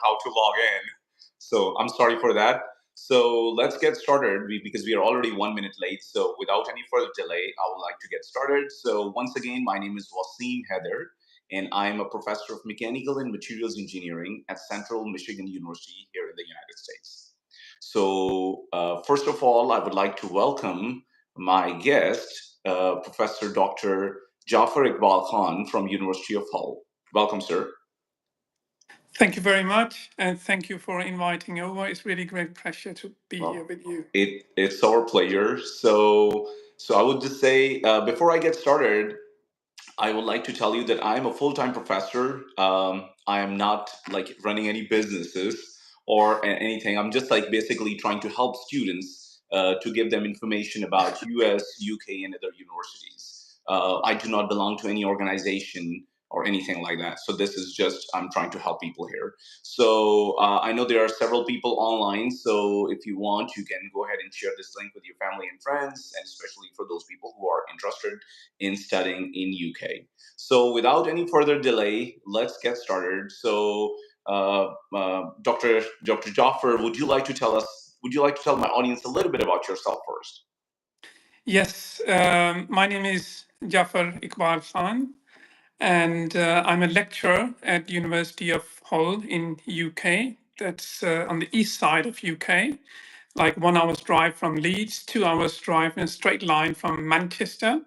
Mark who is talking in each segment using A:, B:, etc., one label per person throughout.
A: how to log in. So I'm sorry for that. So let's get started because we are already 1 minute late. So without any further delay, I would like to get started. So once again, my name is Wasim Heather, and I'm a professor of mechanical and materials engineering at Central Michigan University here in the United States. So first of all, I would like to welcome my guest, Professor Dr. Jafar Iqbal Khan from University of Hull. Welcome, sir.
B: Thank you very much, and thank you for inviting over. It's really great pleasure to be here
A: Well,
B: with you.
A: it's our pleasure. So I would just say before I get started, I would like to tell you that I'm a full-time professor. I am not like running any businesses or anything. I'm just like basically trying to help students to give them information about US, UK, and other universities. I do not belong to any organization or anything like that. So this is just I'm trying to help people here. So I know there are several people online. So if you want, you can go ahead and share this link with your family and friends, and especially for those people who are interested in studying in UK. So without any further delay, let's get started. So Dr. Jaffer, would you like to tell us? Would you like to tell my audience a little bit about yourself first?
B: Yes, my name is Jafar Iqbal Khan, and I'm a lecturer at University of Hull in UK. That's on the east side of UK, like 1 hour's drive from Leeds, 2 hours drive in a straight line from Manchester.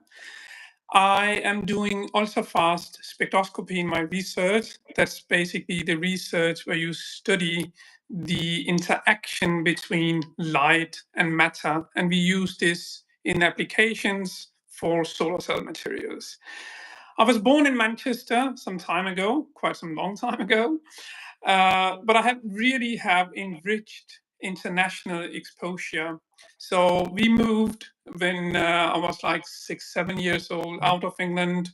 B: I am doing ultra fast spectroscopy in my research. That's basically the research where you study the interaction between light and matter. And we use this in applications for solar cell materials. I was born in Manchester some time ago, quite some long time ago, but I have really have enriched international exposure. So we moved when I was like 6, 7 years old out of England.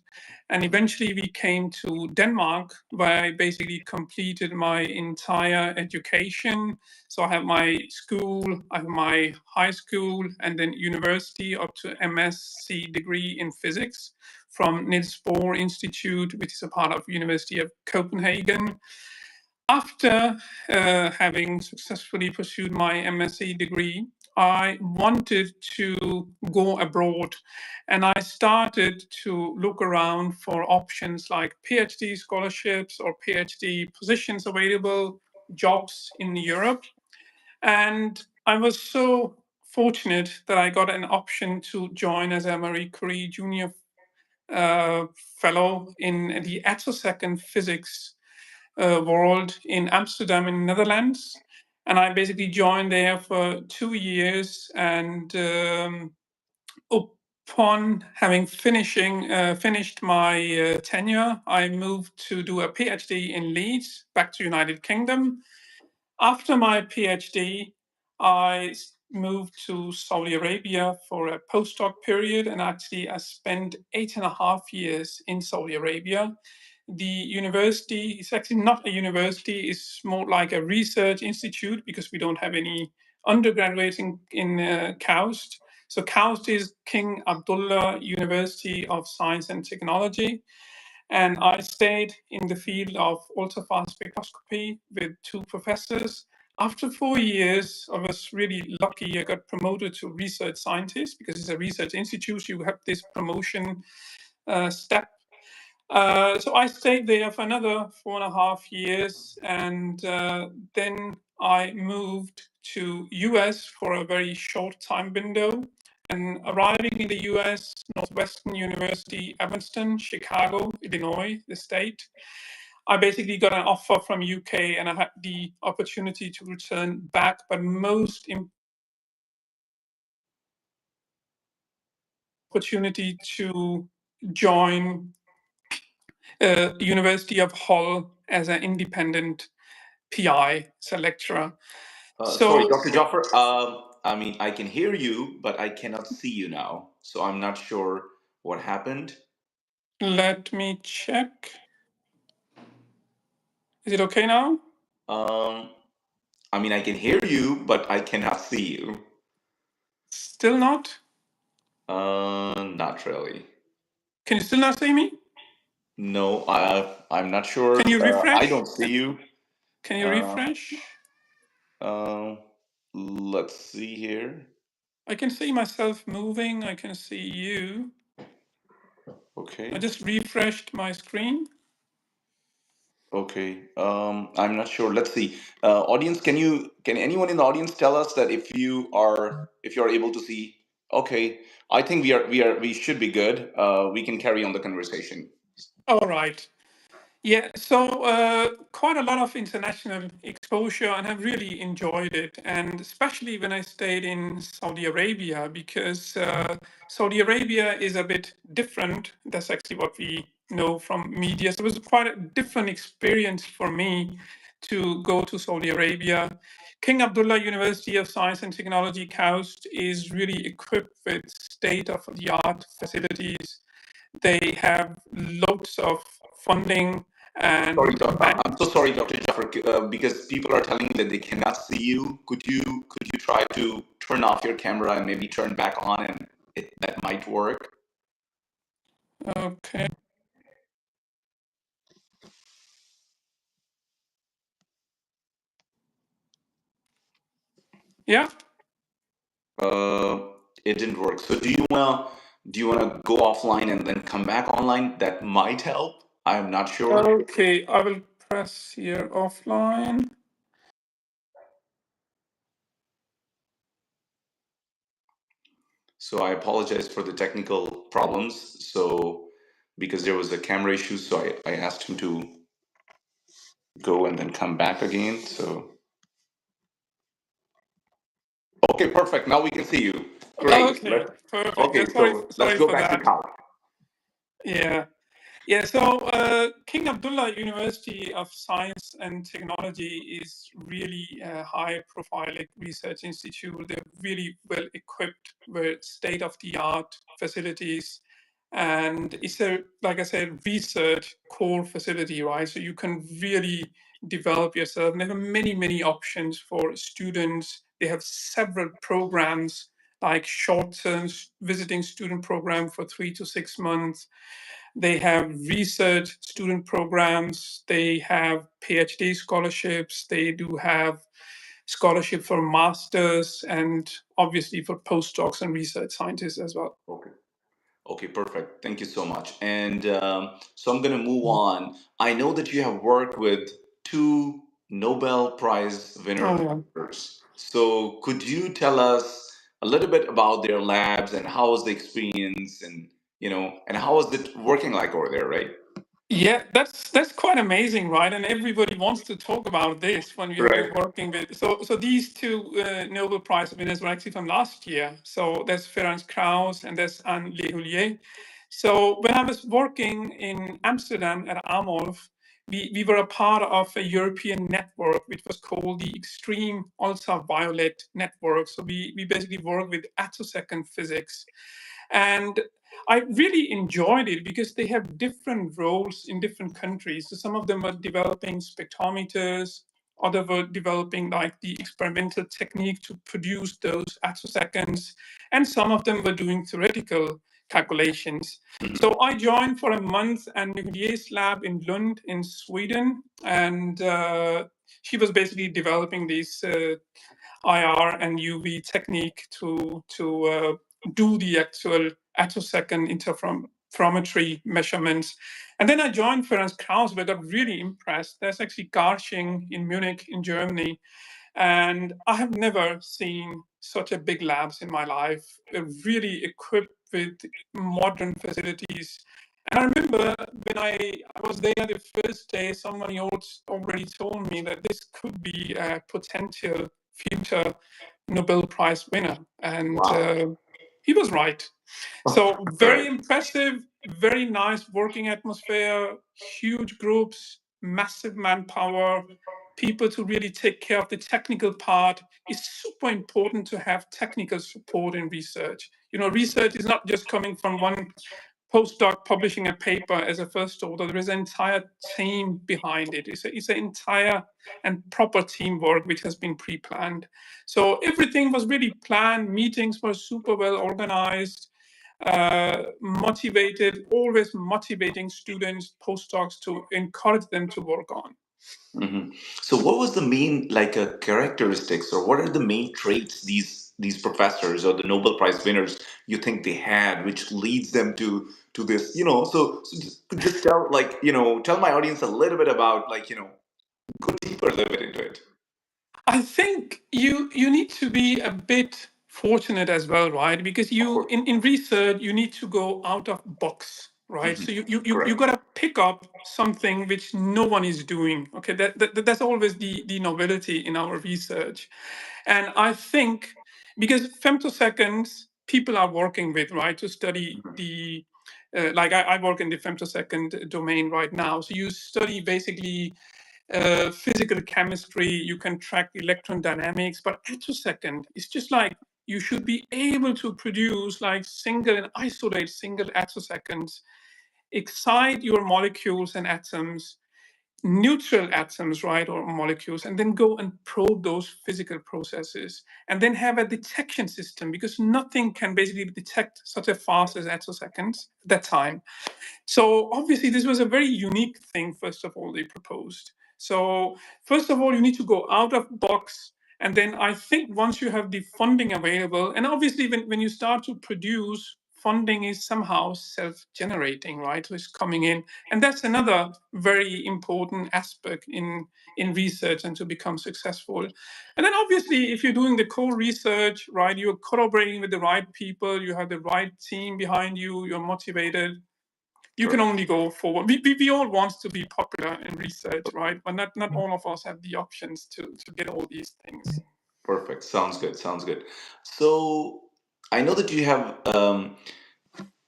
B: And eventually we came to Denmark, where I basically completed my entire education. So I have my school, I have my high school, and then university up to MSc degree in physics from Niels Bohr Institute, which is a part of University of Copenhagen. After having successfully pursued my MSc degree, I wanted to go abroad, and I started to look around for options like PhD scholarships or PhD positions available, jobs in Europe. And I was so fortunate that I got an option to join as a Marie Curie Junior Fellow in the attosecond physics world in Amsterdam in Netherlands. And I basically joined there for 2 years. And upon having finished my tenure, I moved to do a PhD in Leeds, back to United Kingdom. After my PhD, I moved to Saudi Arabia for a postdoc period, and actually I spent 8.5 years in Saudi Arabia. The university is actually not a university, it's more like a research institute because we don't have any undergraduates in KAUST. So KAUST is King Abdullah University of Science and Technology. And I stayed in the field of ultrafast spectroscopy with two professors. After 4 years, I was really lucky. I got promoted to research scientist because it's a research institute. You have this promotion step. So I stayed there for another 4.5 years, and then I moved to US for a very short time window. And arriving in the US, Northwestern University, Evanston, Chicago, Illinois, the state, I basically got an offer from UK, and I had the opportunity to return back. But most opportunity to join University of Hull as an independent PI, as a lecturer.
A: Sorry,
B: So
A: Dr. Jaffer. I mean, I can hear you, but I cannot see you now. So I'm not sure what happened.
B: let me check. Is it okay now?
A: Um, I mean, I can hear you, but I cannot see you.
B: Still not?
A: Not really.
B: Can you still not see me?
A: No, I'm not sure.
B: Can you
A: I
B: refresh?
A: don't see you.
B: Can you refresh?
A: Let's see here.
B: I can see myself moving. I can see you. I
A: Okay.
B: just refreshed my screen.
A: Okay. I'm not sure. Let's see. Audience, can anyone in the audience tell us that if you're able to see? Okay. I think we should be good. We can carry on the conversation.
B: All right. Yeah, so quite a lot of international exposure, and I've really enjoyed it. And especially when I stayed in Saudi Arabia, because Saudi Arabia is a bit different. That's actually what we know from media. So it was quite a different experience for me to go to Saudi Arabia. King Abdullah University of Science and Technology, KAUST, is really equipped with state of the art facilities. They have loads of funding
A: Sorry,
B: and
A: I'm so sorry, Dr. Jafar, because people are telling me that they cannot see you. Could you try to turn off your camera and maybe turn back on, and that might work?
B: okay. Yeah.
A: Uh, it didn't work. So do you wanna go offline and then come back online? That might help. I'm not sure.
B: Okay. I will press here offline.
A: So I apologize for the technical problems. So because there was a camera issue, so I asked him to go and then come back again. So okay, perfect. Now we can see you. Great.
B: Okay. Perfect. Yeah,
A: Okay,
B: sorry.
A: so let's
B: Sorry
A: go
B: for
A: back to
B: that.
A: college.
B: Yeah. Yeah, so King Abdullah University of Science and Technology is really a high profile research institute. They're really well equipped with state of the art facilities. And it's a, like I said, research core facility, right? So you can really develop yourself. And they have many, many options for students. They have several programs like short-term visiting student program for 3 to 6 months. They have research student programs. They have PhD scholarships. They do have scholarship for masters and obviously for postdocs and research scientists as well.
A: Okay. Okay, perfect. Thank you so much. And so I'm going to move on. I know that you have worked with two Nobel Prize
B: Oh, yeah.
A: winners. So could you tell us a little bit about their labs and how was the experience, and and how was it working like over there, right?
B: Yeah, that's quite amazing, right? And everybody wants to talk about this when we have been
A: Right.
B: working with. So these two Nobel Prize winners were actually from last year. So there's Ferenc Krauss and there's Anne Lehulier. So when I was working in Amsterdam at Amolf, we were a part of a European network which was called the Extreme Ultraviolet Network. So we basically work with attosecond physics. And I really enjoyed it because they have different roles in different countries. So some of them were developing spectrometers, others were developing like the experimental technique to produce those attoseconds, and some of them were doing theoretical calculations. So I joined for a month at Nugier's lab in Lund in Sweden, and she was basically developing these IR and UV technique to do the actual attosecond interferometry measurements. And then I joined Ferenc Krauss, where I got really impressed. There's actually Garching in Munich, in Germany. And I have never seen such a big labs in my life, really equipped with modern facilities. And I remember when I was there the first day, someone else already told me that this could be a potential future Nobel Prize winner. And
A: Wow.
B: he was right. So very
A: Right.
B: impressive, very nice working atmosphere, huge groups, massive manpower, people to really take care of the technical part. It's super important to have technical support in research. Research is not just coming from one postdoc publishing a paper as a first author. There is an entire team behind it. It's an entire and proper teamwork which has been pre-planned. So everything was really planned. Meetings were super well organized, motivated, always motivating students, postdocs to encourage them to work on.
A: Hmm. So, what was the main characteristics, or what are the main traits these professors or the Nobel Prize winners you think they had, which leads them to this? So just tell tell my audience a little bit about go deeper a little bit into it.
B: I think you need to be a bit fortunate as well, right? Because
A: Of
B: you
A: course.
B: in research you need to go out of box, right?
A: Hmm.
B: So you
A: Correct.
B: got to pick up something which no one is doing. Okay, that's always the novelty in our research, and I think because femtoseconds people are working with, right, to study
A: Hmm.
B: the like I work in the femtosecond domain right now. So you study basically physical chemistry, you can track electron dynamics, but attosecond is just like you should be able to produce like single and isolate single attoseconds, excite your molecules and atoms, neutral atoms, right, or molecules, and then go and probe those physical processes, and then have a detection system because nothing can basically detect such a fast as attoseconds at that time. So obviously, this was a very unique thing. First of all, they proposed. So first of all, you need to go out of box, and then I think once you have the funding available, and obviously when you start to produce, funding is somehow self-generating, right? So it's coming in, and that's another very important aspect in research and to become successful. And then obviously, if you're doing the core research, right, you're collaborating with the right people, you have the right team behind you, you're motivated, you can
A: Correct.
B: only go forward. We all want to be popular in research, right? But not all of us have the options to get all these things.
A: Perfect. Sounds good. Sounds good. So I know that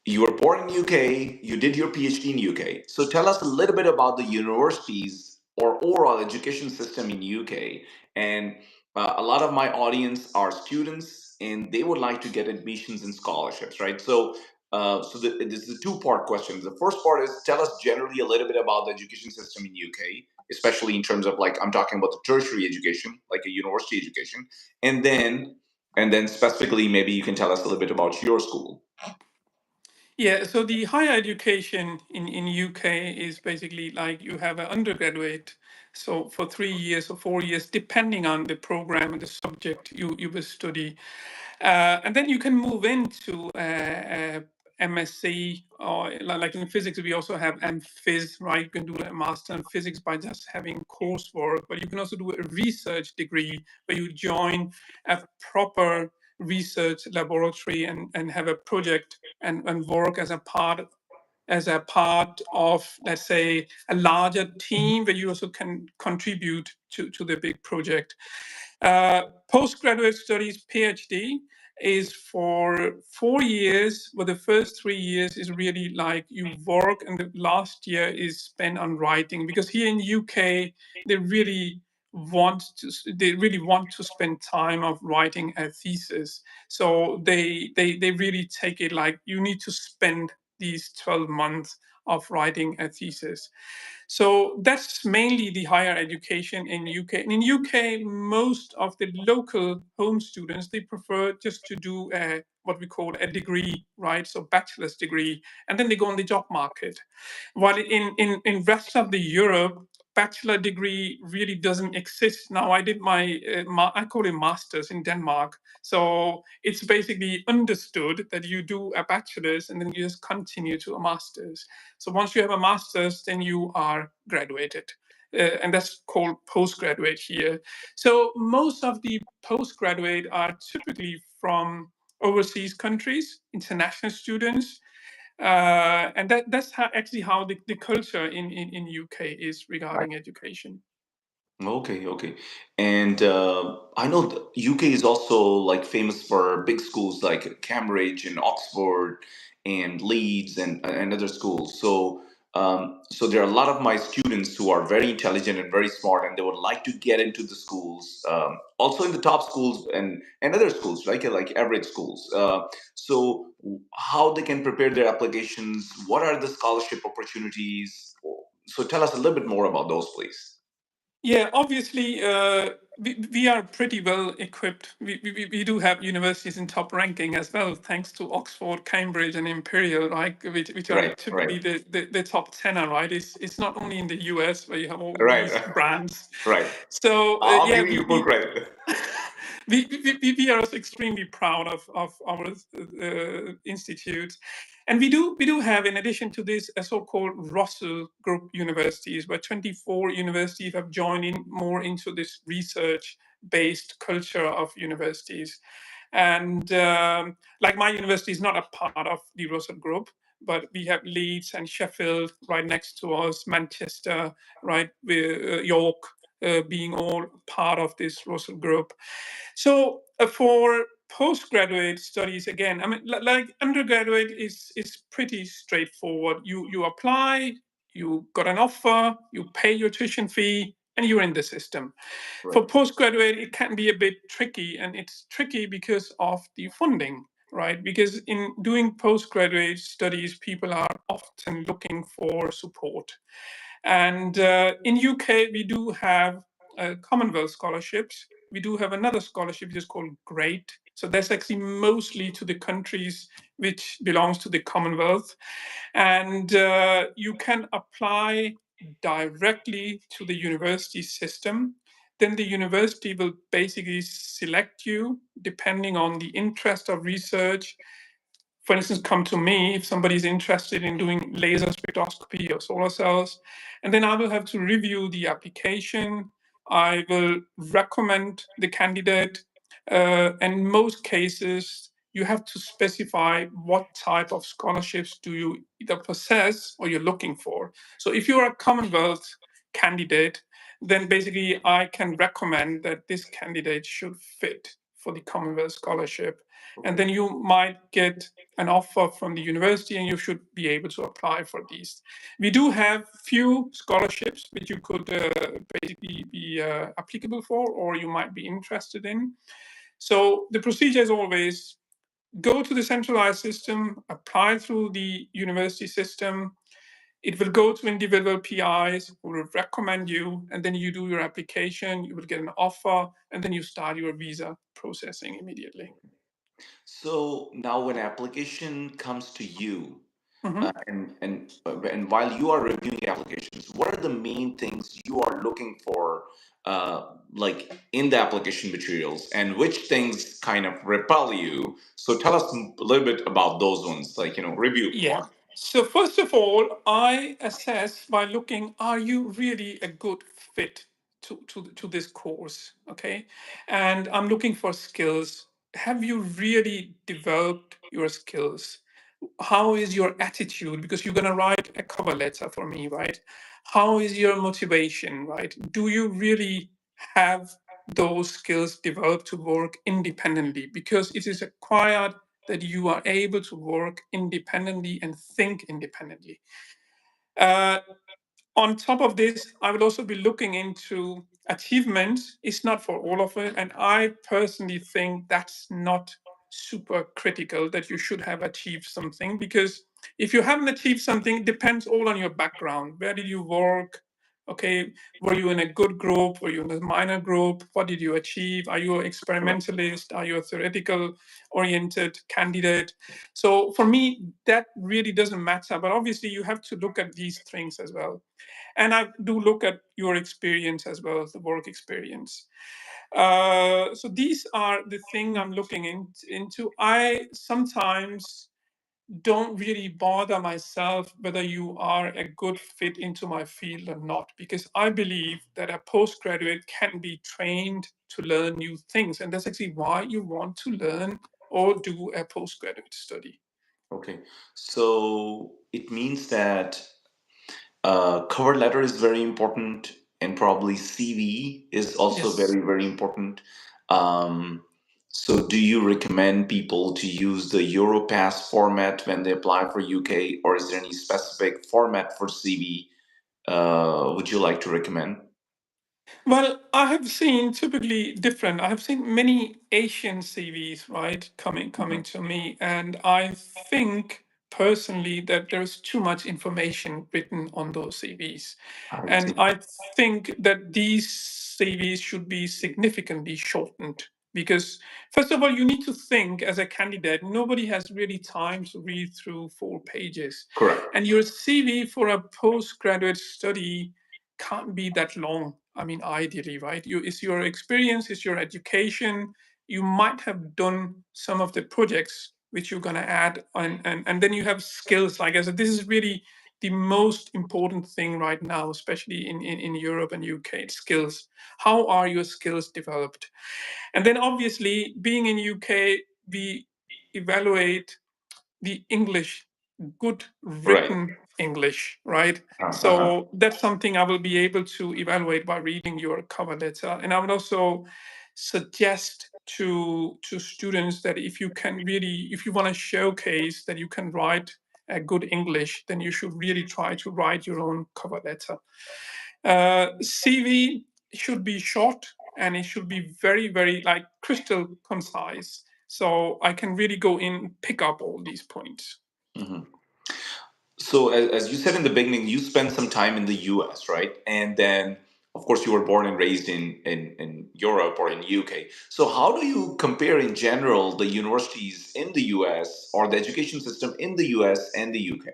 A: you were born in UK, you did your PhD in UK. So tell us a little bit about the universities or overall education system in UK. And a lot of my audience are students, and they would like to get admissions and scholarships, right? This is a two-part question. The first part is tell us generally a little bit about the education system in UK, especially in terms of I'm talking about the tertiary education, like a university education, and then specifically maybe you can tell us a little bit about your school.
B: Yeah, so the higher education in UK is basically like you have an undergraduate, so for 3 years or 4 years, depending on the program and the subject you will study. And then you can move into MSc, or like in physics, we also have MPhys, right? You can do a master in physics by just having coursework, but you can also do a research degree where you join a proper research laboratory and have a project and work as a part of, let's say, a larger team where you also can contribute to the big project. Postgraduate studies, PhD, is for 4 years, but the first 3 years is really like you work, and the last year is spent on writing. Because here in UK, they really they really want to spend time of writing a thesis. So they really take it like you need to spend these 12 months of writing a thesis. So that's mainly the higher education in UK. And in UK, most of the local home students, they prefer just to do what we call a degree, right? So bachelor's degree, and then they go on the job market. While in rest of the Europe, bachelor degree really doesn't exist. Now I did my I call it masters in Denmark. So it's basically understood that you do a bachelor's and then you just continue to a master's. So once you have a master's, then you are graduated. And that's called postgraduate here. So most of the postgraduate are typically from overseas countries, international students, and that's actually how the culture in UK is regarding education.
A: Okay, okay. And I know the UK is also famous for big schools like Cambridge and Oxford and Leeds and other schools. So there are a lot of my students who are very intelligent and very smart, and they would like to get into the schools, also in the top schools and other schools, like average schools. How they can prepare their applications? What are the scholarship opportunities? So tell us a little bit more about those, please.
B: Yeah, obviously, we are pretty well equipped. We do have universities in top ranking as well, thanks to Oxford, Cambridge, and Imperial, right? Which are
A: Right,
B: typically
A: right,
B: the top tenor, right? It's not only in the US where you have all
A: right,
B: these brands.
A: right.
B: So
A: I'm
B: yeah,
A: giving you full credit.
B: we are also extremely proud of our institute, and we do have, in addition to this, a so-called Russell Group universities, where 24 universities have joined in more into this research-based culture of universities. And like my university is not a part of the Russell Group, but we have Leeds and Sheffield right next to us, Manchester, right, York, being all part of this Russell Group. So for postgraduate studies, again, I mean, like undergraduate is pretty straightforward. You apply, you got an offer, you pay your tuition fee, and you're in the system. For
A: Right.
B: postgraduate, it can be a bit tricky, and it's tricky because of the funding, right? Because in doing postgraduate studies, people are often looking for support. And in UK, we do have Commonwealth scholarships. We do have another scholarship which is called GREAT. So that's actually mostly to the countries which belongs to the Commonwealth, and you can apply directly to the university system. Then the university will basically select you depending on the interest of research. For instance, come to me if somebody is interested in doing laser spectroscopy or solar cells, and then I will have to review the application. I will recommend the candidate, and in most cases, you have to specify what type of scholarships do you either possess or you're looking for. So if you're a Commonwealth candidate, then basically I can recommend that this candidate should fit for the Commonwealth scholarship. And
A: Okay.
B: then you might get an offer from the university and you should be able to apply for these. We do have few scholarships which you could basically be applicable for, or you might be interested in. So the procedure is always go to the centralized system, apply through the university system. It will go to individual PIs who will recommend you, and then you do your application, you will get an offer, and then you start your visa processing immediately.
A: So now, when application comes to you,
B: Mhm.
A: and while you are reviewing applications, what are the main things you are looking for, like in the application materials, and which things kind of repel you? So tell us a little bit about those ones, like review
B: Yeah.
A: one.
B: So first of all, I assess by looking, are you really a good fit to this course? Okay. And I'm looking for skills. Have you really developed your skills? How is your attitude? Because you're going to write a cover letter for me, right? How is your motivation, right? Do you really have those skills developed to work independently? Because it is required that you are able to work independently and think independently. Uh, on top of this, I will also be looking into achievements. It's not for all of it. And I personally think that's not super critical that you should have achieved something, because if you haven't achieved something, it depends all on your background. Where did you work? Okay, were you in a good group? Were you in a minor group? What did you achieve? Are you an
A: Right.
B: experimentalist? Are you a theoretical oriented candidate? So for me, that really doesn't matter. But obviously, you have to look at these things as well. And I do look at your experience as well as the work experience. So these are the thing I'm looking into. I sometimes don't really bother myself whether you are a good fit into my field or not, because I believe that a postgraduate can be trained to learn new things, and that's actually why you want to learn or do a postgraduate study.
A: Okay. So it means that cover letter is very important, and probably CV is also
B: Yes.
A: very, very important. Um, so, do you recommend people to use the Europass format when they apply for UK, or is there any specific format for CV? Would you like to recommend?
B: Well, I have seen typically different. I have seen many Asian CVs, right, coming
A: Mhm.
B: to me, and I think personally that there's too much information written on those CVs.
A: I
B: And
A: see.
B: I think that these CVs should be significantly shortened because, first of all, you need to think as a candidate, nobody has really time to read through 4 pages.
A: Correct.
B: And your CV for a postgraduate study can't be that long. I mean, ideally, right? It's your experience, it's your education. You might have done some of the projects which you're going to add and then you have skills. Like I said, this is really the most important thing right now, especially in Europe and UK. It's skills. How are your skills developed? And then obviously being in UK, we evaluate the English, good
A: Right.
B: written English, right?
A: Uh-huh.
B: So that's something I will be able to evaluate by reading your cover letter. And I would also suggest to students that if you can really, if you want to showcase that you can write a good English, then you should really try to write your own cover letter. CV should be short and it should be very, very like crystal concise. So I can really go in, pick up all these points.
A: Mhm. So, as you said in the beginning, you spent some time in the US, right? And then, of course, you were born and raised in Europe or in UK. So, how do you compare in general the universities in the US or the education system in the US and the UK?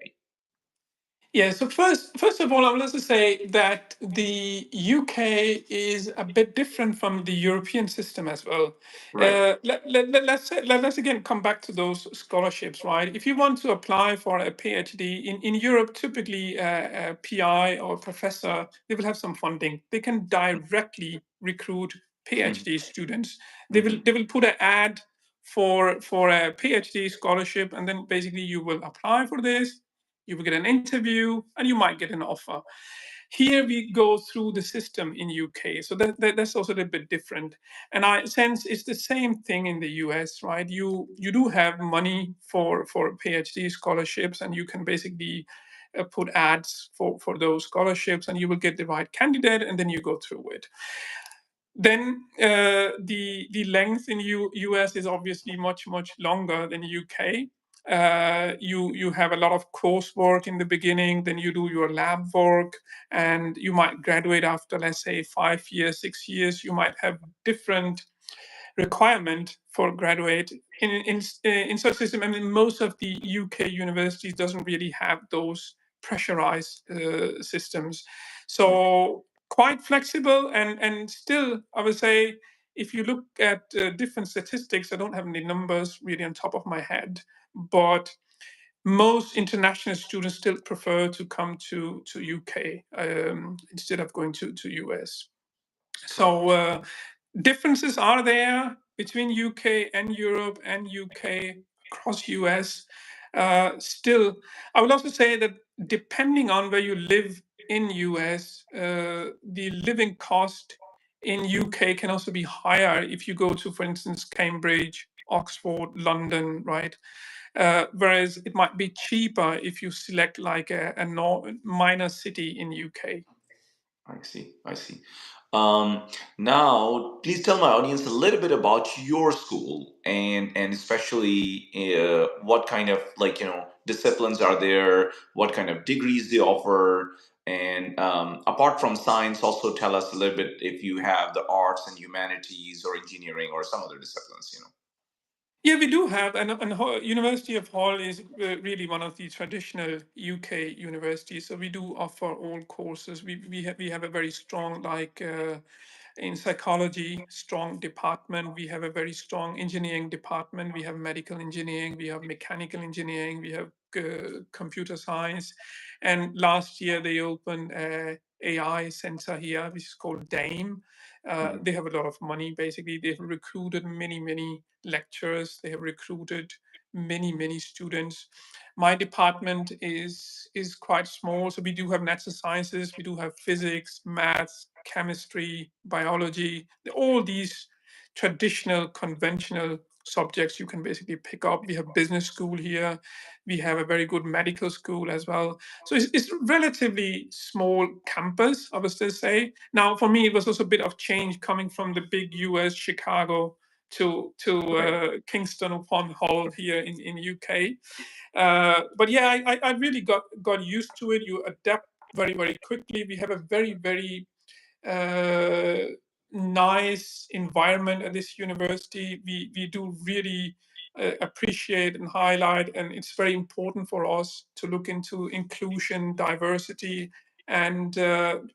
B: Yeah, so first of all, I would also say that the UK is a bit different from the European system as well.
A: Right.
B: Let's again come back to those scholarships, right? If you want to apply for a PhD in Europe, typically a PI or professor, they will have some funding. They can directly recruit
A: Mhm.
B: PhD students.
A: Mhm.
B: They will put an ad for a PhD scholarship, and then basically you will apply for this, you will get an interview, and you might get an offer. Here we go through the system in UK, so that's also a little bit different. And I sense it's the same thing in the US, right? You do have money for PhD scholarships, and you can basically put ads for those scholarships, and you will get the right candidate, and then you go through it. Then the length in US is obviously much longer than UK. You have a lot of coursework in the beginning, then you do your lab work, and you might graduate after, let's say, 5 years, 6 years. You might have different requirement for graduate in such system. I mean, most of the UK universities doesn't really have those pressurized systems, so quite flexible. And still, I would say, if you look at different statistics, I don't have any numbers really on top of my head, but most international students still prefer to come to UK instead of going to US. So differences are there between UK and Europe and UK across US. Still, I would also say that depending on where you live in US, the living cost in UK can also be higher if you go to, for instance, Cambridge, Oxford, London, right? Whereas it might be cheaper if you select like a minor city in UK.
A: I see. I see. Um, Now, please tell my audience a little bit about your school and especially what kind of disciplines are there, what kind of degrees they offer, and apart from science, also tell us a little bit if you have the arts and humanities or engineering or some other disciplines.
B: Yeah, we do have, and University of Hull is really one of the traditional UK universities. So we do offer all courses. We have a very strong in psychology, strong department. We have a very strong engineering department. We have medical engineering. We have mechanical engineering. We have computer science. And last year they opened a AI center here, which is called DAME.
A: Mhm.
B: They have a lot of money. Basically, they've recruited many lecturers. They have recruited many students. My department is quite small, so we do have natural sciences, we do have physics, maths, chemistry, biology, all these traditional, conventional subjects you can basically pick up. We have business school here. We have a very good medical school as well. So it's relatively small campus, I would still say. Now, for me, it was also a bit of change coming from the big US Chicago
A: Right.
B: Kingston upon Hull here in UK. But yeah, I really got used to it. You adapt very quickly. We have a very uh, nice environment at this university. We do really appreciate and highlight, and it's very important for us to look into inclusion, diversity, and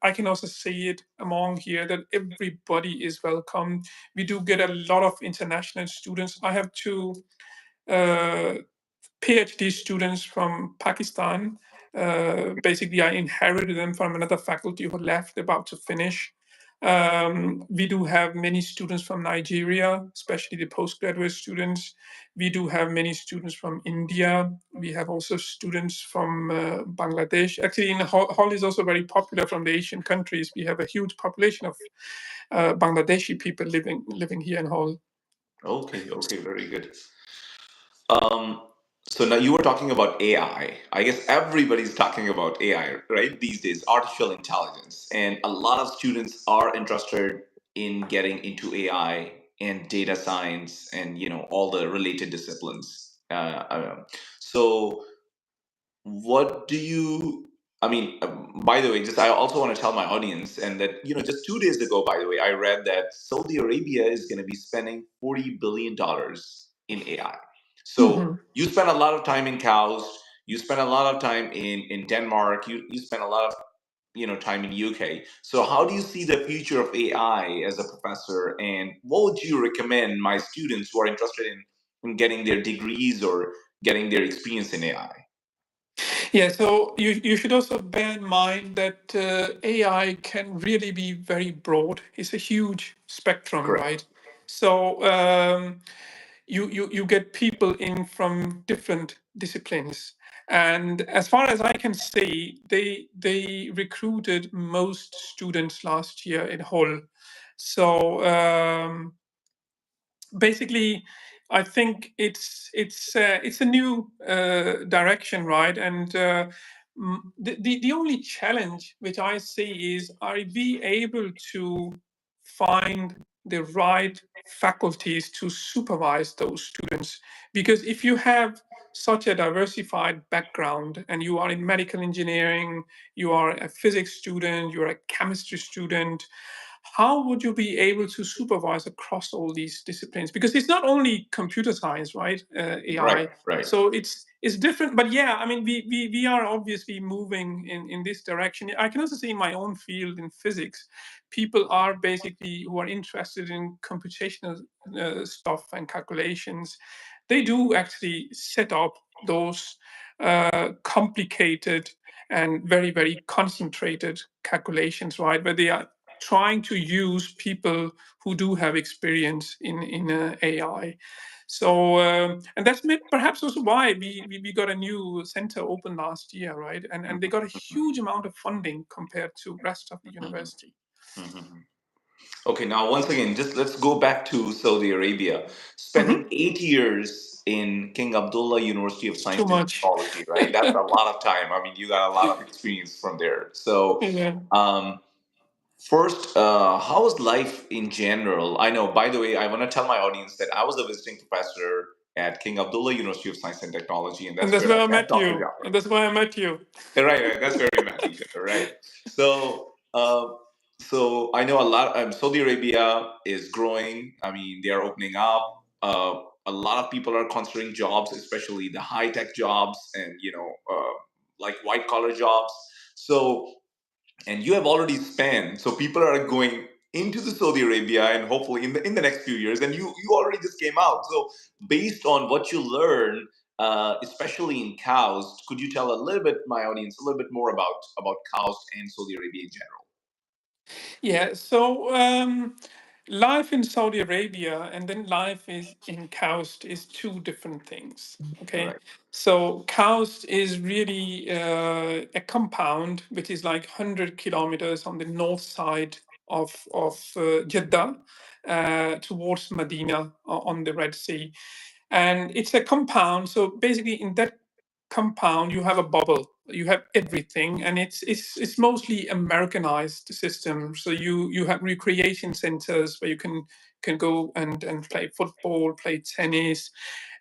B: I can also see it among here that everybody is welcome. We do get a lot of international students. I have two uh, PhD students from Pakistan. Basically, I inherited them from another faculty who left about to finish. We do have many students from Nigeria, especially the postgraduate students. We do have many students from India. We have also students from Bangladesh. Actually, in Hall is also very popular from the Asian countries. We have a huge population of Bangladeshi people living here in Hall.
A: Okay, okay, very good. Um, so now you were talking about AI. I guess everybody's talking about AI, right? These days, artificial intelligence. And a lot of students are interested in getting into AI and data science and, all the related disciplines. So what do you by the way, just I also want to tell my audience and that just 2 days ago, by the way, I read that Saudi Arabia is going to be spending $40 billion in AI. So
B: Mhm.
A: you spend a lot of time in cows, you spend a lot of time in Denmark, you spend a lot of time in UK. So how do you see the future of AI as a professor, and what would you recommend my students who are interested in getting their degrees or getting their experience in AI?
B: Yeah, so you should also bear in mind that AI can really be very broad. It's a huge spectrum,
A: Correct.
B: right? So you get people in from different disciplines, and as far as I can see, they recruited most students last year in Hull. So basically I think it's a new direction, right? And the only challenge which I see is, are we able to find the right faculties to supervise those students? Because if you have such a diversified background and you are in medical engineering, you are a physics student, you're a chemistry student, how would you be able to supervise across all these disciplines? Because it's not only computer science, right?
A: Right,
B: AI.
A: right.
B: So it's different. But yeah, I mean, we are obviously moving in this direction. I can also see in my own field in physics, people are basically who are interested in computational stuff and calculations. They do actually set up those complicated and very concentrated calculations, right? Where they are trying to use people who do have experience in AI. So and that's perhaps also why we got a new center open last year, right? And they got a huge amount of funding compared to rest of the
A: Mhm,
B: university.
A: mhm. Okay, now once again, just let's go back to Saudi Arabia.
B: Mhm.
A: Spending 8 years in King Abdullah University of
B: It's too
A: Science and
B: much.
A: Technology, right? That's a lot of time. I mean, you got a lot of experience from there. So,
B: Yeah.
A: um, first, how was life in general? I know, by the way, I want to tell my audience that I was a visiting professor at King Abdullah University of Science and Technology, and
B: And
A: that's
B: that's
A: where I
B: where I
A: met
B: met
A: Dr.
B: you.
A: Jafar.
B: And that's why I met you.
A: Right, right. That's where we met each other, right? So, so I know a lot. Saudi Arabia is growing. I mean, they are opening up. A lot of people are considering jobs, especially the high tech jobs, and like white collar jobs. So, and you have already spent. So people are going into the Saudi Arabia, and hopefully in the next few years. And you already just came out. So based on what you learn, especially in cows, could you tell a little bit my audience a little bit more about cows and Saudi Arabia in general?
B: Yeah, so life in Saudi Arabia and then life is in Kaust is two different things. Okay,
A: Right.
B: so Kaust is really a compound which is like 100 kilometers on the north side of Jeddah towards Medina on the Red Sea, and it's a compound. So basically, in that compound, you have a bubble, you have everything, and it's mostly Americanized system. So you have recreation centers where you can go and play football, play tennis,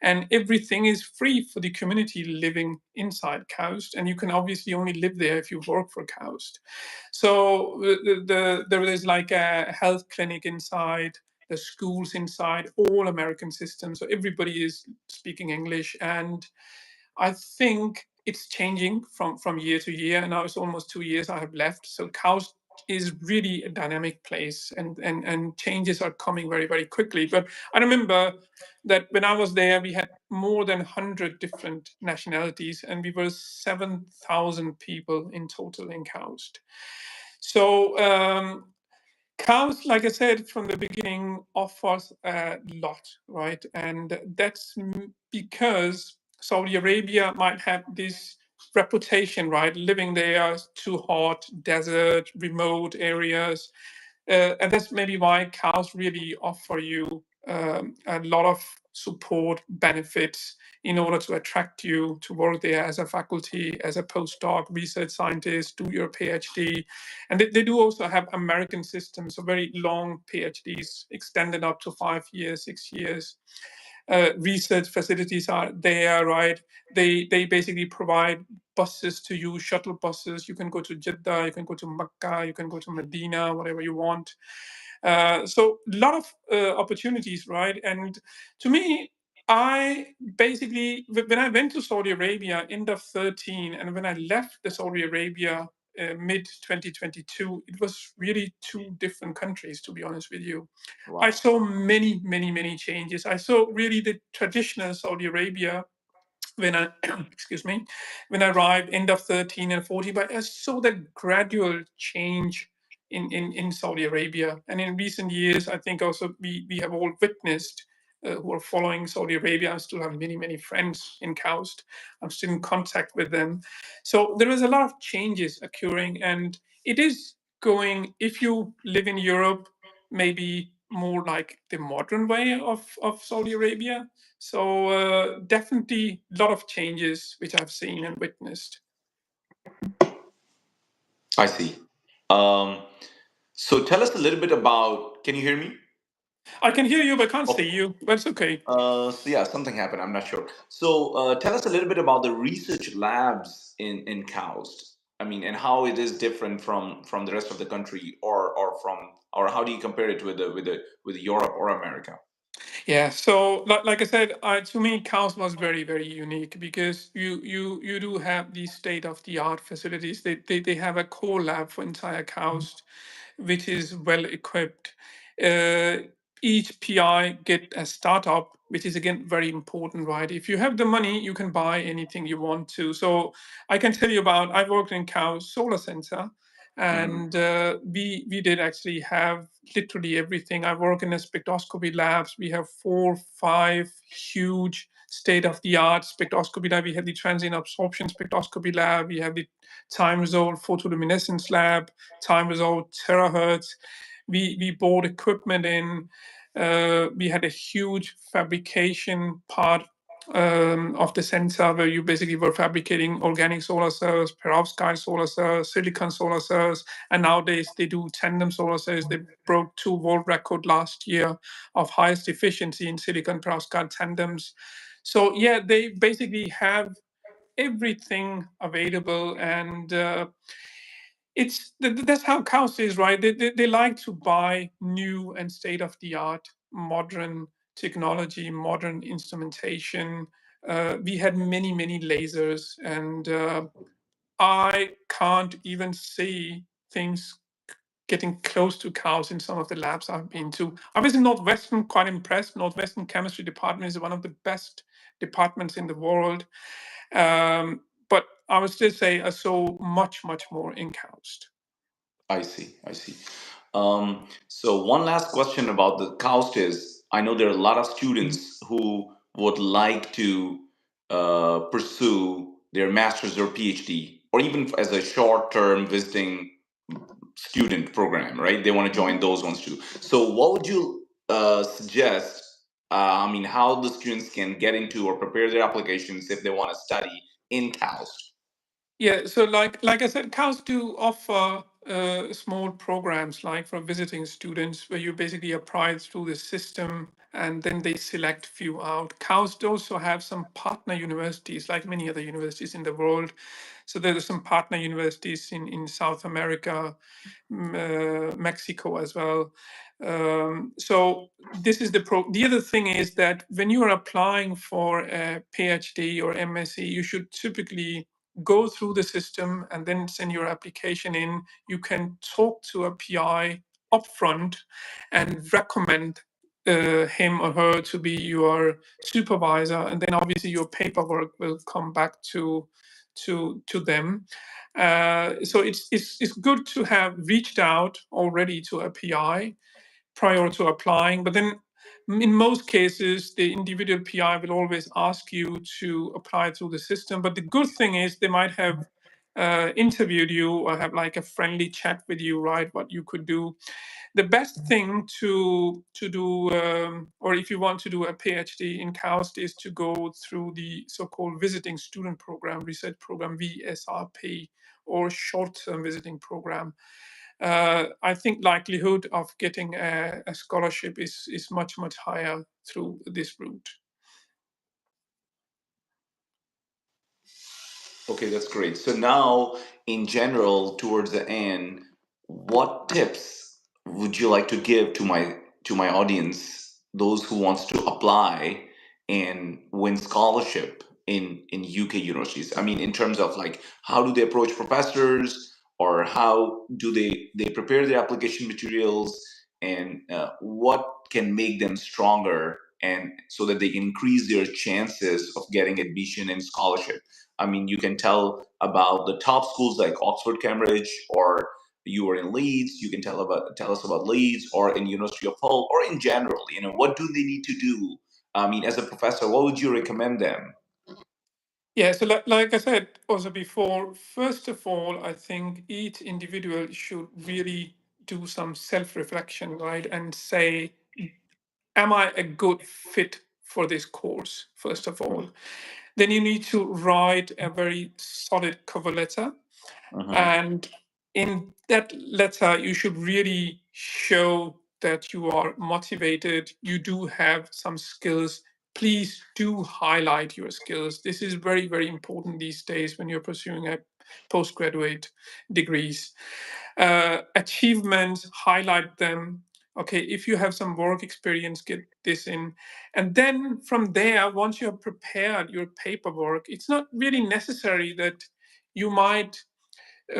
B: and everything is free for the community living inside Coast. And you can obviously only live there if you work for Coast. So there is like a health clinic inside, the schools inside, all American systems. So everybody is speaking English, and I think it's changing from year to year. Now it's almost 2 years I have left. So Cows is really a dynamic place, and changes are coming very, very quickly. But I remember that when I was there, we had more than 100 different nationalities, and we were 7,000 people in total in Coast. So Cows, like I said from the beginning, offers a lot, right? And that's because Saudi Arabia might have this reputation, right? Living there, too hot, desert, remote areas. And that's maybe why cows really offer you a lot of support benefits in order to attract you to work there as a faculty, as a postdoc, research scientist, do your PhD. And they do also have American systems, so very long PhDs, extended up to 5 years, 6 years. Research facilities are there, right? They basically provide buses to you, shuttle buses. You can go to Jeddah, you can go to Mecca, you can go to Medina, whatever you want. So a lot of opportunities, right? And to me, I basically, when I went to Saudi Arabia end of 13, and when I left the Saudi Arabia mid 2022, it was really two different countries, to be honest with you. I
A: Wow.
B: saw many, many, many changes. I saw really the traditional Saudi Arabia when I excuse me, when I arrived end of 13 and 14, but I saw that gradual change in Saudi Arabia. And in recent years, I think also we have all witnessed who are following Saudi Arabia. I still have many, many friends in Kaust. I'm still in contact with them. So there is a lot of changes occurring, and it is going, if you live in Europe, maybe more like the modern way of Saudi Arabia. So definitely a lot of changes which I've seen and witnessed.
A: I see. Um, so tell us a little bit about. Can you hear me?
B: I can hear you, but I can't
A: Okay.
B: see you. That's okay.
A: So yeah, something happened. I'm not sure. So tell us a little bit about the research labs in KAUST. I mean, and how it is different from the rest of the country, or from, or how do you compare it with Europe or America?
B: Yeah. So like I said, to me, Chaos was very, very unique because you do have these state of the art facilities. They have a core lab for entire Chaos, which is well equipped. Uh, each PI get a startup, which is again very important, right? If you have the money, you can buy anything you want to. So I can tell you about. I worked in Chaos Solar Center,
A: Hmm.
B: and we did actually have literally everything. I work in a spectroscopy labs. We have 4 5 huge state of the art spectroscopy lab. We have the transient absorption spectroscopy lab. We have the time resolved photoluminescence lab, time resolved terahertz. We bought equipment in. We had a huge fabrication part of the sensor where you basically were fabricating organic solar cells, perovskite solar cells, silicon solar cells, and nowadays they do tandem solar cells. They broke 2 world record last year of highest efficiency in silicon perovskite tandems. So yeah, they basically have everything available, and that's how cows is, right? They like to buy new and state of the art modern technology, modern instrumentation. We had many, many lasers, and I can't even see things getting close to cows in some of the labs I've been to. I was in Northwestern, quite impressed. Northwestern chemistry department is one of the best departments in the world. But I would still say I saw much, much more in cows.
A: I see. I see. So one last question about the KAUST is: I know there are a lot of students who would like to pursue their master's or PhD, or even as a short-term visiting student program, right? They want to join those ones too. So, what would you suggest? I mean, how the students can get into or prepare their applications if they want to study in CAUST?
B: Yeah, so like I said, CAUS do offer small programs like for visiting students where you basically apply through the system and then they select few out. CAUS also have some partner universities like many other universities in the world. So there are some partner universities in South America, Mexico as well. So this is the other thing is that when you are applying for a PhD or MSc, you should typically go through the system and then send your application in. You can talk to a PI upfront and recommend him or her to be your supervisor, and then obviously your paperwork will come back to them. So it's good to have reached out already to a PI prior to applying, but then in most cases, the individual PI will always ask you to apply through the system. But the good thing is they might have interviewed you or have like a friendly chat with you, right? What you could do. The best thing to do, or if you want to do a PhD in KAUST, is to go through the so-called visiting student program, research program VSRP, or short-term visiting program. I think likelihood of getting a scholarship is much higher through this route.
A: Okay, that's great. So now, in general, towards the end, what tips would you like to give to my audience, those who wants to apply and win scholarship in UK universities? I mean, in terms of like how do they approach professors, or how do they prepare their application materials, and what can make them stronger, and so that they can increase their chances of getting admission and scholarship. I mean, you can tell about the top schools like Oxford, Cambridge, or you are in Leeds. You can tell us about Leeds or in University of Hull, or in general. You know, what do they need to do? I mean, as a professor, what would you recommend them?
B: Yeah, so like I said also before, first of all, I think each individual should really do some self-reflection, right? And say, am I a good fit for this course, first of all? Then you need to write a very solid cover letter.
A: Hmm.
B: And in that letter, you should really show that you are motivated, you do have some skills. Please do highlight your skills. This is very important these days when you're pursuing a postgraduate degrees. Achievements, highlight them. Okay, if you have some work experience, get this in. And then from there, once you have prepared your paperwork, it's not really necessary that you might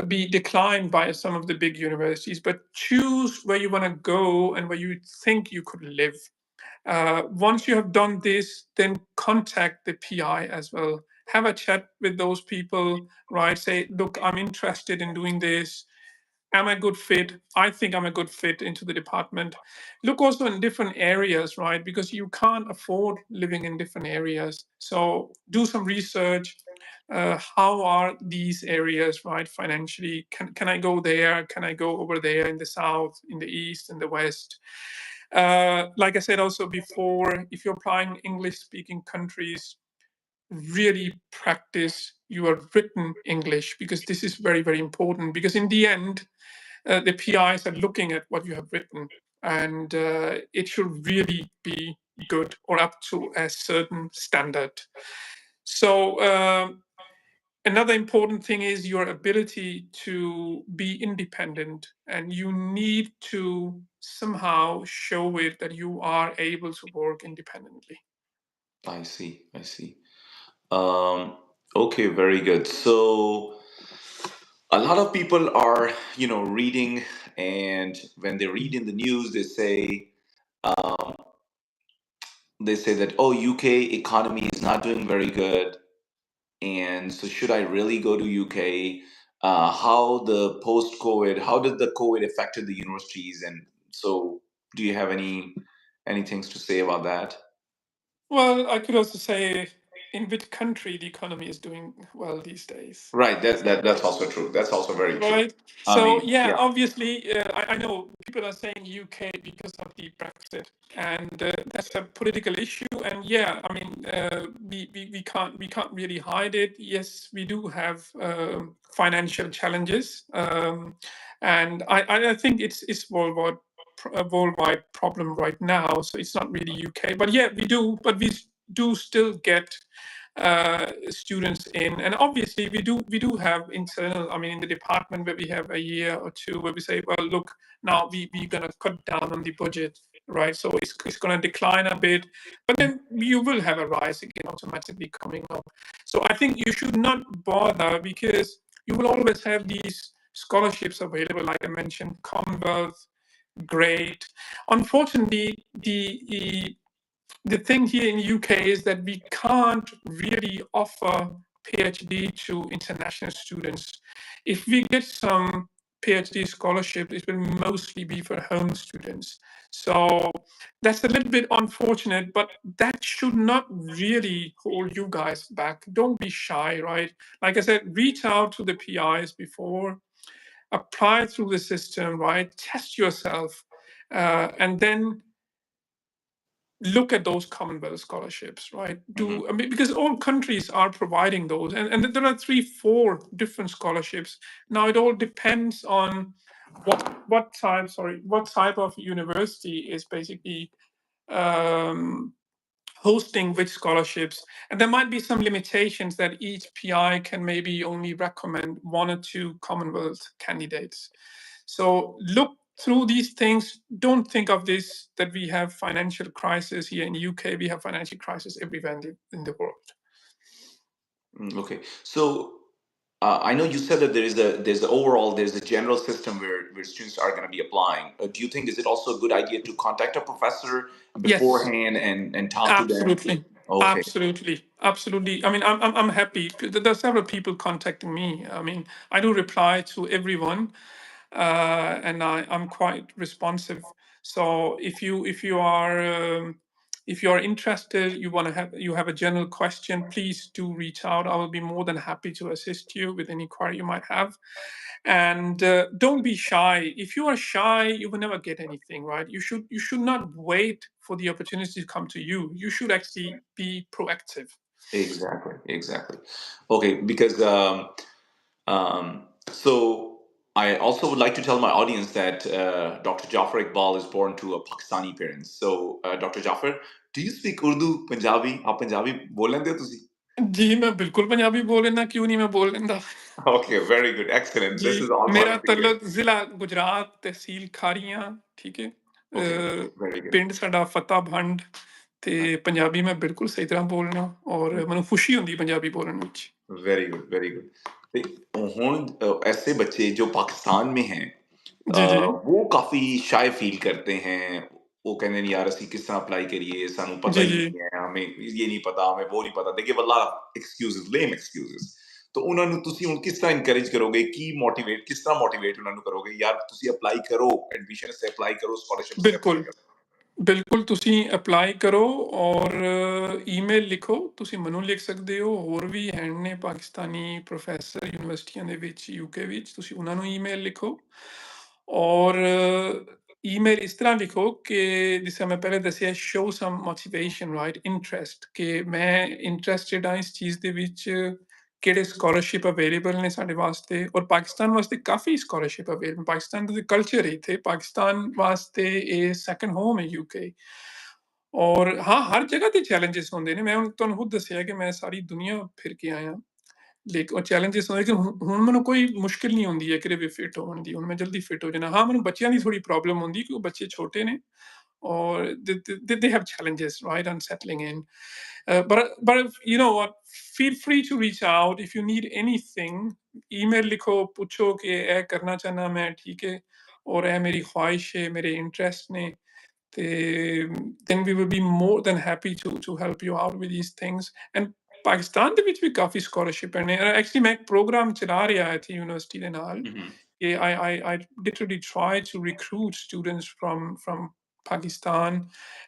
B: be declined by some of the big universities, but choose where you want to go and where you think you could live. Once you have done this, then contact the PI as well. Have a chat with those people, right? Say, look, I'm interested in doing this. Am I a good fit? I think I'm a good fit into the department. Look also in different areas, right? Because you can't afford living in different areas. So do some research. How are these areas, right, financially? Can I go there? Can I go over there in the south, in the east, in the west? Like I said also before, if you're applying English speaking countries, really practice your written English, because this is very important. Because in the end, the PIs are looking at what you have written, and it should really be good or up to a certain standard. So another important thing is your ability to be independent, and you need to somehow show it that you are able to work independently.
A: I see. I see. Um, okay, very good. So a lot of people are, reading, and when they read in the news, um, they say that, oh, UK economy is not doing very good, and so should I really go to UK? How did the COVID affected the universities, and so do you have any things to say about that?
B: Well, I could also say in which country the economy is doing well these days.
A: Right. That's also true. That's also very true.
B: Right.
A: I
B: So
A: mean,
B: yeah,
A: yeah.
B: obviously, I know people are saying UK because of the Brexit, and that's a political issue. And yeah, I mean, we can't really hide it. Yes, we do have financial challenges, and I think it's worldwide a worldwide problem right now. So it's not really UK, but yeah, we do still get students in, and obviously we do have internal, I mean, in the department where we have a year or two where we say, well, look, now we're going to cut down on the budget, right? So it's going to decline a bit, but then you will have a rise again automatically coming up. So I think you should not bother, because you will always have these scholarships available, like I mentioned, Commonwealth, great. Unfortunately, the thing here in UK is that we can't really offer PhD to international students. If we get some PhD scholarship, it will mostly be for home students. So that's a little bit unfortunate, but that should not really hold you guys back. Don't be shy, right? Like I said, reach out to the PIs before, apply through the system, right? Test yourself, and then look at those Commonwealth scholarships, right?
A: Hmm.
B: I mean, because all countries are providing those, and there are 3, 4 different scholarships. Now it all depends on what type of university is basically um, hosting which scholarships, and there might be some limitations that each PI can maybe only recommend 1 or 2 Commonwealth candidates. So look through these things. Don't think of this that we have financial crisis here in UK. We have financial crisis everywhere in the world.
A: Okay. So I know you said that there's a general system where students are going to be applying. Do you think is it also a good idea to contact a professor
B: Yes,
A: beforehand and talk to them?
B: absolutely.
A: Okay.
B: Absolutely. I mean, I'm happy. There are several people contacting me. I mean, I do reply to everyone, and I'm quite responsive. So if you are interested, you have a general question, please do reach out. I will be more than happy to assist you with any query you might have. And don't be shy. If you are shy, you will never get anything, right? You should not wait for the opportunity to come to you. You should actually be proactive.
A: Exactly. Exactly. Okay. Because so I also would like to tell my audience that Dr. Jafar Iqbal is born to a Pakistani parents. So Dr. Jafar, do you speak Urdu, Punjabi? आप पंजाबी बोल लेंदे हो तुसी?
B: जी, मैं बिल्कुल पंजाबी बोल लेना, क्यों नहीं मैं बोल लेंदा।
A: Okay, very good, excellent.
B: Ji,
A: This is all I
B: मेरा
A: want to hear.
B: तल्लक ज़िला गुजरात, तहसील खारियां, ठीक है।
A: Okay, very good.
B: पिंड साडा फतेह भंड, ते पंजाबी मैं बिल्कुल सही तरह बोलना, और मैनूं खुशी हुंदी पंजाबी बोलण विच।
A: Very good, very good. ਤੇ ਹੁਣ ऐसे बच्चे जो पाकिस्तान में हैं
B: जी, जी।
A: वो काफी शाय फील करते हैं। वो कहते हैं यार ਅਸੀਂ ਕਿਸ ਤਰ੍ਹਾਂ ਅਪਲਾਈ ਕਰੀਏ, ਸਾਨੂੰ ਪਤਾ
B: जी,
A: ਹੀ
B: जी।
A: ਨਹੀਂ ਹੈ, ਹमें ਇਹ ਨਹੀਂ ਪਤਾ, ਹमें वो नहीं पता। they give a lot of excuses, lame excuses। तो ਉਹਨਾਂ ਨੂੰ ਤੁਸੀਂ ਹੁਣ ਕਿਸ ਤਰ੍ਹਾਂ ਇਨਕਰੇਜ ਕਰੋਗੇ, ਕੀ ਮੋਟੀਵੇਟ, ਕਿਸ ਤਰ੍ਹਾਂ ਮੋਟੀਵੇਟ ਉਹਨਾਂ ਨੂੰ ਕਰੋਗੇ ਯਾਰ ਤੁਸੀਂ ਅਪਲਾਈ ਕਰੋ, ਐਡਮਿਸ਼ਨ ਸੇ ਅਪਲਾਈ ਕਰੋ, ਸਕਾਲਰਸ਼ਿਪ ਸੇ
B: बिल्कुल।
A: ਅਪਲਾਈ ਕਰੋ।
B: ਬਿਲਕੁਲ ਤੁਸੀਂ ਅਪਲਾਈ ਕਰੋ, ਔਰ ਈਮੇਲ ਲਿਖੋ। ਤੁਸੀਂ ਮੈਨੂੰ ਲਿਖ ਸਕਦੇ ਹੋ, ਹੋਰ ਵੀ ਹੈਂਡ ਨੇ ਪਾਕਿਸਤਾਨੀ ਪ੍ਰੋਫੈਸਰ ਯੂਨੀਵਰਸਿਟੀਆਂ ਦੇ ਵਿੱਚ, ਯੂਕੇ ਵਿੱਚ। ਤੁਸੀਂ ਉਹਨਾਂ ਨੂੰ ਈਮੇਲ ਲਿਖੋ, ਔਰ ਈਮੇਲ ਇਸ ਤਰ੍ਹਾਂ ਲਿਖੋ ਕਿ ਜਿਸ ਤਰ੍ਹਾਂ ਮੈਂ ਪਹਿਲੇ ਦੱਸਿਆ, ਸ਼ੋ ਸਮ ਮੋਟੀਵੇਸ਼ਨ, ਰਾਈਟ, ਇੰਟਰਸਟ, ਕਿ ਮੈਂ ਇੰਟਰਸਟਿਡ ਹਾਂ ਇਸ ਚੀਜ਼ ਦੇ ਵਿੱਚ, ਕਿਹੜੇ ਸਕਾਲਰਸ਼ਿਪ ਅਵੇਲੇਬਲ ਨੇ ਸਾਡੇ ਵਾਸਤੇ। ਔਰ ਪਾਕਿਸਤਾਨ ਵਾਸਤੇ ਕਾਫੀ ਸਕਾਲਰਸ਼ਿਪ ਅਵੇਲੇਬਲ। ਪਾਕਿਸਤਾਨ ਦਾ ਕਲਚਰ ਹੈ ਇੱਥੇ, ਪਾਕਿਸਤਾਨ ਵਾਸਤੇ ਇਹ ਸੈਕੰਡ ਹੋਮ ਹੈ ਯੂਕੇ। ਔਰ ਹਾਂ, ਹਰ ਜਗ੍ਹਾ ਤੇ ਚੈਲੰਜਸ ਹੁੰਦੇ ਨੇ। ਮੈਂ ਹੁਣ ਤੁਹਾਨੂੰ ਖੁਦ ਦੱਸਿਆ ਕਿ ਮੈਂ ਸਾਰੀ ਦੁਨੀਆ ਫਿਰ ਕੇ ਆਇਆ, ਲੇਕਿਨ ਉਹ ਚੈਲੰਜਸ ਹੁੰਦੇ, ਕਿ ਹੁਣ ਮੈਨੂੰ ਕੋਈ ਮੁਸ਼ਕਿਲ ਨਹੀਂ ਹੁੰਦੀ ਹੈ ਕਿਤੇ ਵੀ ਫਿੱਟ ਹੋਣ ਦੀ। ਹੁਣ ਮੈਂ ਜਲਦੀ ਫਿੱਟ ਹੋ ਜਾਣਾ। ਹਾਂ, ਮੈਨੂੰ ਬੱਚਿਆਂ ਦੀ ਥੋੜੀ ਪ੍ਰੋਬਲਮ ਹੁੰਦੀ, ਕਿਉਂਕਿ ਬੱਚੇ ਛੋਟੇ ਨੇ, or they have challenges, right, on settling in. But you know what? Feel free to reach out if you need anything. Email लिखो, पूछो कि ए करना चाहना मैं, ठीक है, और ए मेरी ख्वाहिश है, मेरे इंटरेस्ट ने, then we will be more than happy to help you out with these things. And Pakistan ਦੇ ਵਿੱਚ ਵੀ ਕਾਫੀ ਸਕਾਲਰਸ਼ਿਪ ਨੇ। ਐਕਚੁਅਲੀ ਮੈਂ ਇੱਕ ਪ੍ਰੋਗਰਾਮ ਚਲਾ ਰਿਹਾ ਇੱਥੇ ਯੂਨੀਵਰਸਿਟੀ ਦੇ ਨਾਲ,
A: Mhm.
B: I literally try to recruit students from Pakistan,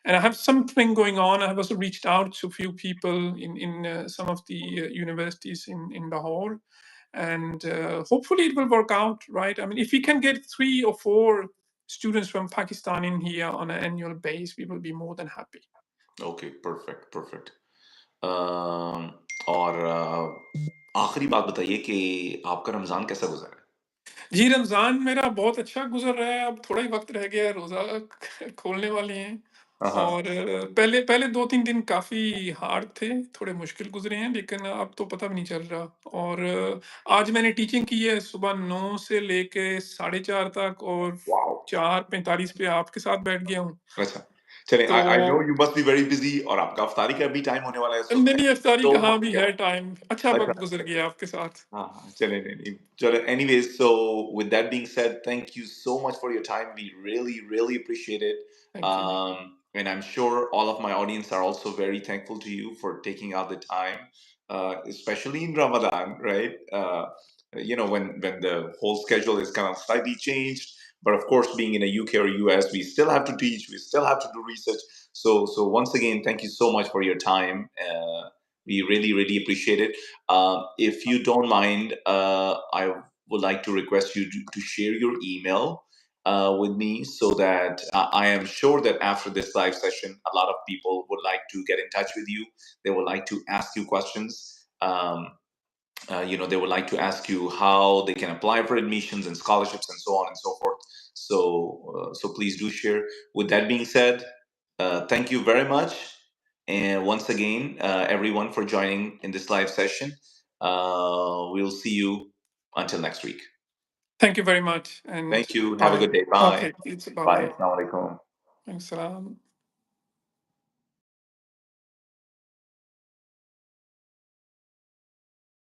B: and I have something going on. I have also reached out to a few people in some of the universities in Lahore, and hopefully it will work out, right? I mean, if we can get 3 or 4 students from Pakistan in here on an annual base, we will be more than happy.
A: Okay, perfect, perfect. और आखिरी बात बताइए कि आपका रमजान कैसा गुजरा है?
B: जी, रमज़ान मेरा बहुत अच्छा गुज़र रहा है, अब थोड़ा ही वक़्त रह गया है, रोज़ा खोलने वाले हैं।
A: हाँ, हाँ।
B: और पहले पहले 2-3 दिन काफ़ी हार्ड थे, थोड़े मुश्किल गुज़रे हैं, लेकिन अब तो पता भी नहीं चल रहा। और आज मैंने टीचिंग की है सुबह 9 से लेके 4:30 तक, और
A: वाओ!
B: 4:45 पे आपके साथ बैठ गया हूँ।
A: अच्छा। चलिए,
B: तो
A: I know you must be very busy और आपका इफ्तारी का भी टाइम होने वाला है, सो
B: नहीं,
A: थैंक
B: नहीं,
A: यू
B: इफ्तारी
A: सो
B: का हाँ,
A: मच
B: अभी
A: यार।
B: है टाइम। अच्छा
A: अच्छा,
B: वक़्त गुज़र
A: अच्छा।
B: गया आपके साथ।
A: हाँ, हाँ, चलिए नहीं, नहीं, चलो anyways, so with that being said, thank you so much for your time. We really, really appreciate it.
B: Thank you.
A: And I'm sure all of my audience are also very thankful to you for taking out the time, especially in Ramadan, right? When the whole schedule is kind of slightly changed. But of course, being in a UK or US, we still have to teach, we still have to do research. So once again, thank you so much for your time. We really, really appreciate it. If you don't mind, I would like to request you to share your email with me so that I am sure that after this live session, a lot of people would like to get in touch with you. They would like to ask you questions. They would like to ask you how they can apply for admissions and scholarships and so on and so forth. So please do share. With that being said, thank you very much, and once again, everyone for joining in this live session. We'll see you until next week.
B: Thank you very much, and
A: Thank you. Have a
B: bye.
A: good day. Bye.
B: Okay, it's
A: Bye.
B: bye-bye.
A: Assalamu alaikum.
B: Thanks, salam.